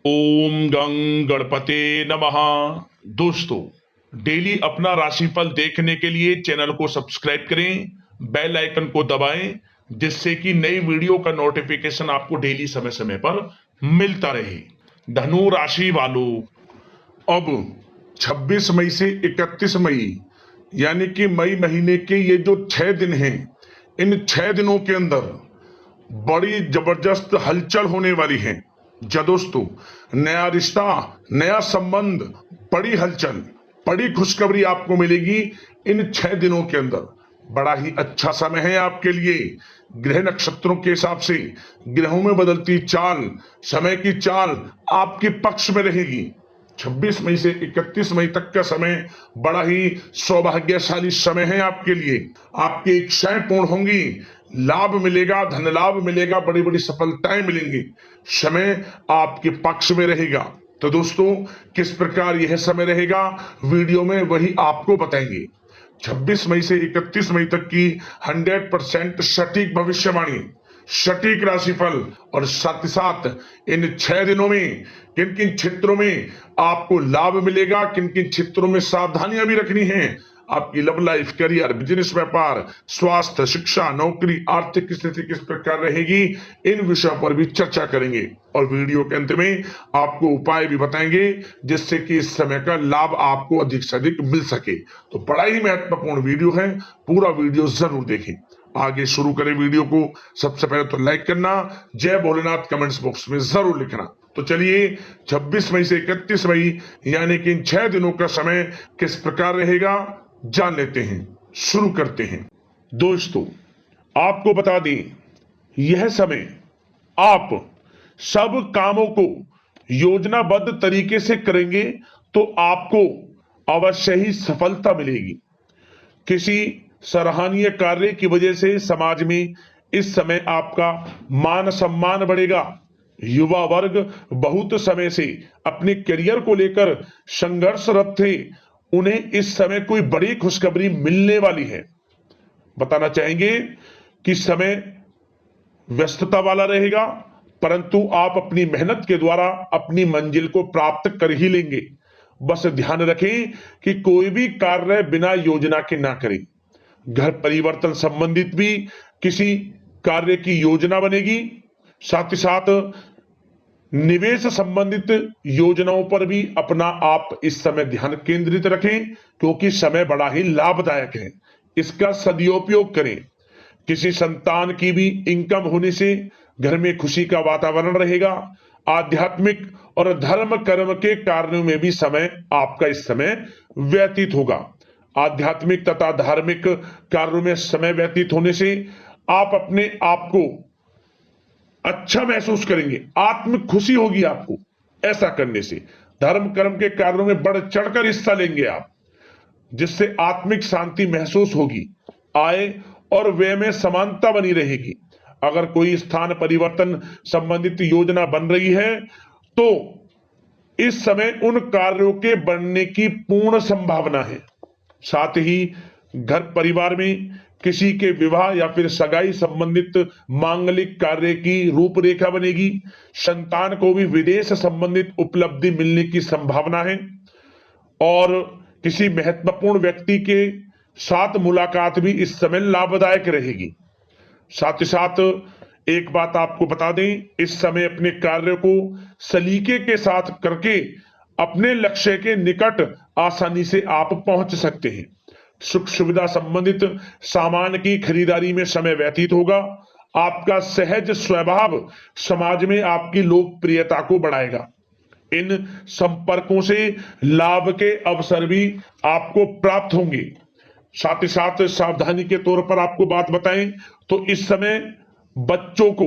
ओम गं गणपते नमः। दोस्तों, डेली अपना राशिफल देखने के लिए चैनल को सब्सक्राइब करें, बेल आइकन को दबाएं, जिससे कि नई वीडियो का नोटिफिकेशन आपको डेली समय समय पर मिलता रहे। धनु राशि वालों, अब 26 मई से 31 मई यानी कि मई महीने के ये जो 6 दिन हैं, इन 6 दिनों के अंदर बड़ी जबरदस्त हलचल होने वाली है। जा दोस्तों, नया रिश्ता, नया संबंध, बड़ी हलचल, बड़ी खुशखबरी आपको मिलेगी इन 6 दिनों के अंदर। बड़ा ही अच्छा समय है आपके लिए। ग्रह नक्षत्रों के हिसाब से ग्रहों में बदलती चाल, समय की चाल आपके पक्ष में रहेगी। 26 मई से 31 मई तक का समय बड़ा ही सौभाग्यशाली समय है आपके लिए। आपकी इच्छाएं पूर्ण होंगी, लाभ मिलेगा, धन लाभ मिलेगा, बड़ी बड़ी सफलताएं मिलेंगी। समय आपके पक्ष में रहेगा। तो दोस्तों, किस प्रकार यह समय रहेगा वीडियो में वही आपको बताएंगे। 26 मई से 31 मई तक की 100% सटीक भविष्यवाणी, सटीक राशिफल और साथ ही साथ इन 6 दिनों में किन किन क्षेत्रों में आपको लाभ मिलेगा, किन किन क्षेत्रों में सावधानियां भी रखनी है, आपकी लव लाइफ, करियर, बिजनेस, व्यापार, स्वास्थ्य, शिक्षा, नौकरी, आर्थिक स्थिति किस प्रकार रहेगी, इन विषयों पर भी चर्चा करेंगे। और वीडियो के अंत में आपको उपाय भी बताएंगे जिससे कि इस समय का लाभ आपको अधिक से अधिक मिल सके। तो बड़ा ही महत्वपूर्ण वीडियो है, पूरा वीडियो जरूर देखें। आगे शुरू करें वीडियो को। सबसे पहले तो लाइक करना, जय भोलेनाथ कमेंट्स बॉक्स में जरूर लिखना। तो चलिए, 26 मई से 31 मई यानी कि इन 6 दिनों का समय किस प्रकार रहेगा जान लेते हैं। शुरू करते हैं। दोस्तों, आपको बता दें, यह समय आप सब कामों को योजनाबद्ध तरीके से करेंगे तो आपको अवश्य ही सफलता मिलेगी। किसी सराहनीय कार्य की वजह से समाज में इस समय आपका मान सम्मान बढ़ेगा। युवा वर्ग बहुत समय से अपने करियर को लेकर संघर्षरत थे, उन्हें इस समय कोई बड़ी खुशखबरी मिलने वाली है। बताना चाहेंगे कि समय व्यस्तता वाला रहेगा, परंतु आप अपनी मेहनत के द्वारा अपनी मंजिल को प्राप्त कर ही लेंगे। बस ध्यान रखें कि कोई भी कार्य बिना योजना के ना करें। घर परिवर्तन संबंधित भी किसी कार्य की योजना बनेगी। साथ ही साथ निवेश संबंधित योजनाओं पर भी अपना आप इस समय ध्यान केंद्रित रखें, क्योंकि समय बड़ा ही लाभदायक है। इसका सदुपयोग करें। किसी संतान की भी इनकम होने से घर में खुशी का वातावरण रहेगा। आध्यात्मिक और धर्म कर्म के कार्यों में भी समय आपका इस समय व्यतीत होगा। आध्यात्मिक तथा धार्मिक कार्यों में समय व्यतीत होने से आप अपने आप को अच्छा महसूस करेंगे, आत्म खुशी होगी आपको ऐसा करने से। धर्म कर्म के कार्यों में बढ़ चढ़कर हिस्सा लेंगे आप, जिससे आत्मिक शांति महसूस होगी। आय और व्यय में समानता बनी रहेगी। अगर कोई स्थान परिवर्तन संबंधित योजना बन रही है तो इस समय उन कार्यों के बनने की पूर्ण संभावना है। साथ ही घर परिवार में किसी के विवाह या फिर सगाई संबंधित मांगलिक कार्य की रूपरेखा बनेगी। संतान को भी विदेश संबंधित उपलब्धि मिलने की संभावना है और किसी महत्वपूर्ण व्यक्ति के साथ मुलाकात भी इस समय लाभदायक रहेगी। साथ ही साथ एक बात आपको बता दें, इस समय अपने कार्य को सलीके के साथ करके अपने लक्ष्य के निकट आसानी से आप पहुंच सकते हैं। सुख सुविधा संबंधित सामान की खरीदारी में समय व्यतीत होगा। आपका सहज स्वभाव समाज में आपकी लोकप्रियता को बढ़ाएगा। इन संपर्कों से लाभ के अवसर भी आपको प्राप्त होंगे। साथ ही साथ सावधानी के तौर पर आपको बात बताएं तो इस समय बच्चों को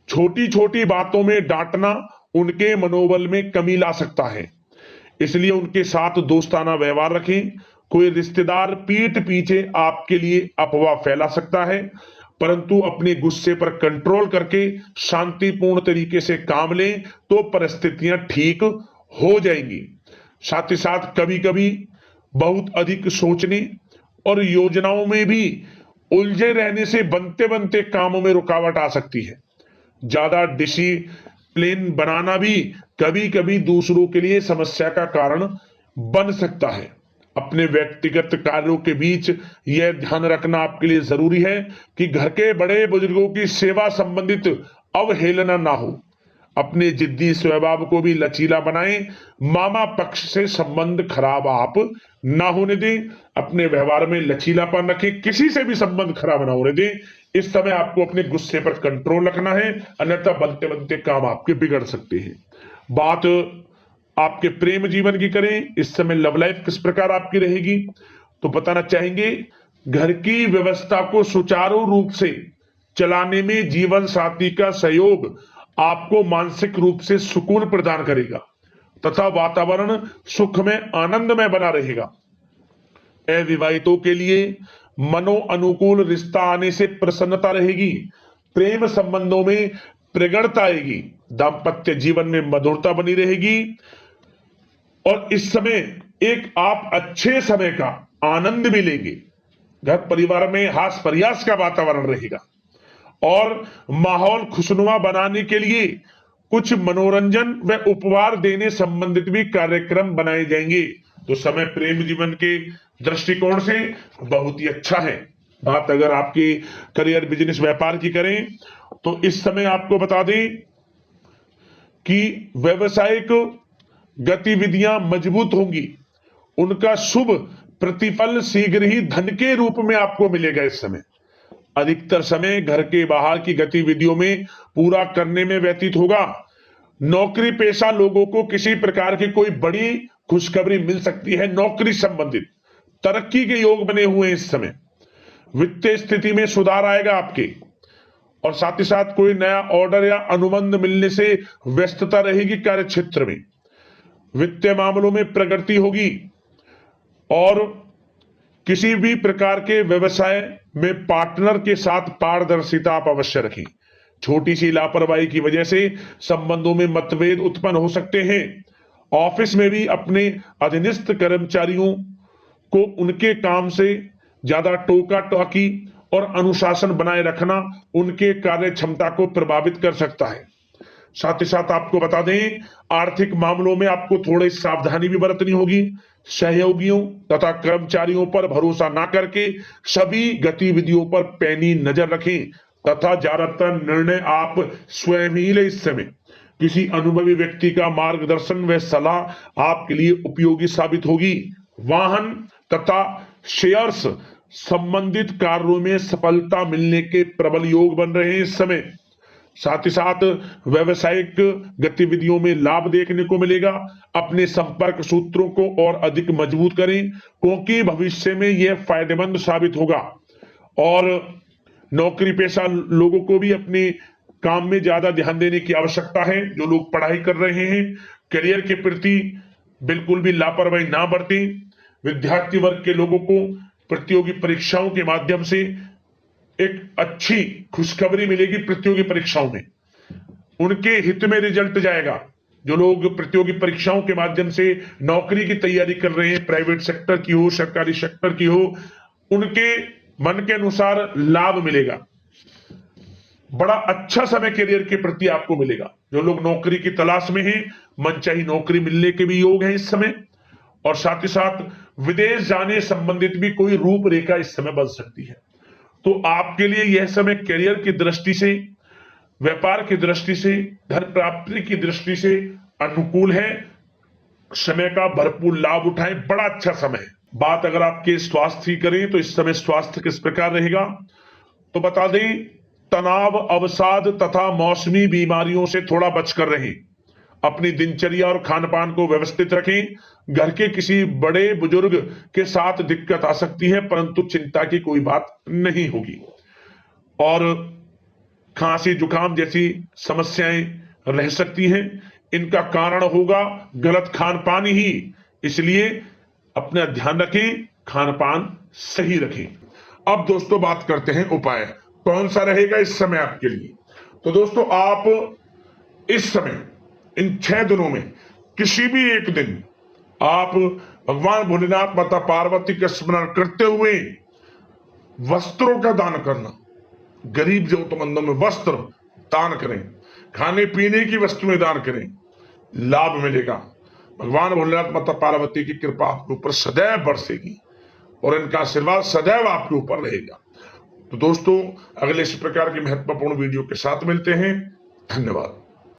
छोटी छोटी बातों में डांटना उनके मनोबल में कमी ला सकता है, इसलिए उनके साथ दोस्ताना व्यवहार रखें। कोई रिश्तेदार पीठ पीछे आपके लिए अफवाह फैला सकता है, परंतु अपने गुस्से पर कंट्रोल करके शांतिपूर्ण तरीके से काम लें तो परिस्थितियां ठीक हो जाएंगी। साथ ही साथ कभी कभी बहुत अधिक सोचने और योजनाओं में भी उलझे रहने से बनते बनते कामों में रुकावट आ सकती है। ज्यादा प्लान बनाना भी कभी कभी दूसरों के लिए समस्या का कारण बन सकता है। अपने व्यक्तिगत कार्यों के बीच यह ध्यान रखना आपके लिए जरूरी है कि घर के बड़े बुजुर्गों की सेवा संबंधित अवहेलना ना हो। अपने जिद्दी स्वभाव को भी लचीला बनाएं। मामा पक्ष से संबंध खराब आप ना होने दें। अपने व्यवहार में लचीलापन रखें, किसी से भी संबंध खराब ना होने दें। इस समय आपको अपने गुस्से पर कंट्रोल रखना है, अन्यथा बनते बनते काम आपके बिगड़ सकते हैं। बात आपके प्रेम जीवन की करें, इस समय लव लाइफ किस प्रकार आपकी रहेगी तो बताना चाहेंगे। घर की व्यवस्था को सुचारू रूप से चलाने में जीवन साथी का सहयोग आपको मानसिक रूप से सुकून प्रदान करेगा तथा वातावरण सुख में आनंदमय बना रहेगा। अविवाहितों के लिए मनो अनुकूल रिश्ता आने से प्रसन्नता रहेगी। प्रेम संबंधों में प्रगड़ता आएगी। दाम्पत्य जीवन में मधुरता बनी रहेगी और इस समय एक आप अच्छे समय का आनंद भी लेंगे। घर परिवार में हास प्रयास का वातावरण रहेगा और माहौल खुशनुमा बनाने के लिए कुछ मनोरंजन व उपहार देने संबंधित भी कार्यक्रम बनाए जाएंगे। तो समय प्रेम जीवन के दृष्टिकोण से बहुत ही अच्छा है। बात अगर आपकी करियर बिजनेस व्यापार की करें तो इस समय आपको बता दें कि व्यवसायिक गतिविधियां मजबूत होंगी। उनका शुभ प्रतिफल शीघ्र ही धन के रूप में आपको मिलेगा। इस समय अधिकतर समय घर के बाहर की गतिविधियों में पूरा करने में व्यतीत होगा। नौकरी पेशा लोगों को किसी प्रकार की कोई बड़ी खुशखबरी मिल सकती है। नौकरी संबंधित तरक्की के योग बने हुए हैं। इस समय वित्तीय स्थिति में सुधार आएगा आपके और साथ ही साथ कोई नया ऑर्डर या अनुबंध मिलने से व्यस्तता रहेगी। कार्य क्षेत्र में वित्तीय मामलों में प्रगति होगी और किसी भी प्रकार के व्यवसाय में पार्टनर के साथ पारदर्शिता आप अवश्य रखें। छोटी सी लापरवाही की वजह से संबंधों में मतभेद उत्पन्न हो सकते हैं। ऑफिस में भी अपने अधीनस्थ कर्मचारियों को उनके काम से ज्यादा टोका टाकी और अनुशासन बनाए रखना उनके कार्य क्षमता को प्रभावित कर सकता है। साथ ही साथ आपको बता दें, आर्थिक मामलों में आपको थोड़ी सावधानी भी बरतनी होगी। सहयोगियों तथा कर्मचारियों पर भरोसा ना करके सभी गतिविधियों पर पैनी नजर रखें तथा ज्यादातर निर्णय आप स्वयं ही लें। इस समय किसी अनुभवी व्यक्ति का मार्गदर्शन व सलाह आपके लिए उपयोगी साबित होगी। वाहन तथा शेयर्स संबंधित कार्यों में सफलता मिलने के प्रबल योग बन रहे हैं इस समय। साथ ही साथ व्यवसायिक गतिविधियों में लाभ देखने को मिलेगा। अपने संपर्क सूत्रों को और अधिक मजबूत करें क्योंकि भविष्य में यह फायदेमंद साबित होगा। और नौकरी पेशा लोगों को भी अपने काम में ज्यादा ध्यान देने की आवश्यकता है। जो लोग पढ़ाई कर रहे हैं, करियर के प्रति बिल्कुल भी लापरवाही ना बरतें। विद्यार्थी वर्ग के लोगों को प्रतियोगी परीक्षाओं के माध्यम से एक अच्छी खुशखबरी मिलेगी। प्रतियोगी परीक्षाओं में उनके हित में रिजल्ट जाएगा। जो लोग प्रतियोगी परीक्षाओं के माध्यम से नौकरी की तैयारी कर रहे हैं, प्राइवेट सेक्टर की हो, सरकारी सेक्टर की हो, उनके मन के अनुसार लाभ मिलेगा। बड़ा अच्छा समय करियर के प्रति आपको मिलेगा। जो लोग नौकरी की तलाश में हैं, मनचाही नौकरी मिलने के भी योग हैं इस समय। और साथ ही साथ विदेश जाने संबंधित भी कोई रूपरेखा इस समय बन सकती है। तो आपके लिए यह समय करियर की दृष्टि से, व्यापार की दृष्टि से, धन प्राप्ति की दृष्टि से अनुकूल है। समय का भरपूर लाभ उठाएं, बड़ा अच्छा समय है। बात अगर आपके स्वास्थ्य की करें तो इस समय स्वास्थ्य किस प्रकार रहेगा तो बता दें, तनाव, अवसाद तथा मौसमी बीमारियों से थोड़ा बचकर रहें। अपनी दिनचर्या और खान पान को व्यवस्थित रखें। घर के किसी बड़े बुजुर्ग के साथ दिक्कत आ सकती है परंतु चिंता की कोई बात नहीं होगी। और खांसी जुकाम जैसी समस्याएं रह सकती हैं। इनका कारण होगा गलत खान पान ही। इसलिए अपना ध्यान रखें, खान पान सही रखें। अब दोस्तों बात करते हैं उपाय कौन सा रहेगा इस समय आपके लिए। तो दोस्तों आप इस समय इन 6 दिनों में किसी भी एक दिन आप भगवान भोलेनाथ, माता पार्वती का स्मरण करते हुए वस्त्रों का दान करना। गरीब जरूरतमंदों में वस्त्र दान करें। खाने पीने की वस्तुएं दान करें, लाभ मिलेगा। भगवान भोलेनाथ माता पार्वती की कृपा आपके ऊपर सदैव बरसेगी और इनका आशीर्वाद सदैव आपके ऊपर रहेगा। तो दोस्तों, अगले इस प्रकार की महत्वपूर्ण वीडियो के साथ मिलते हैं। धन्यवाद।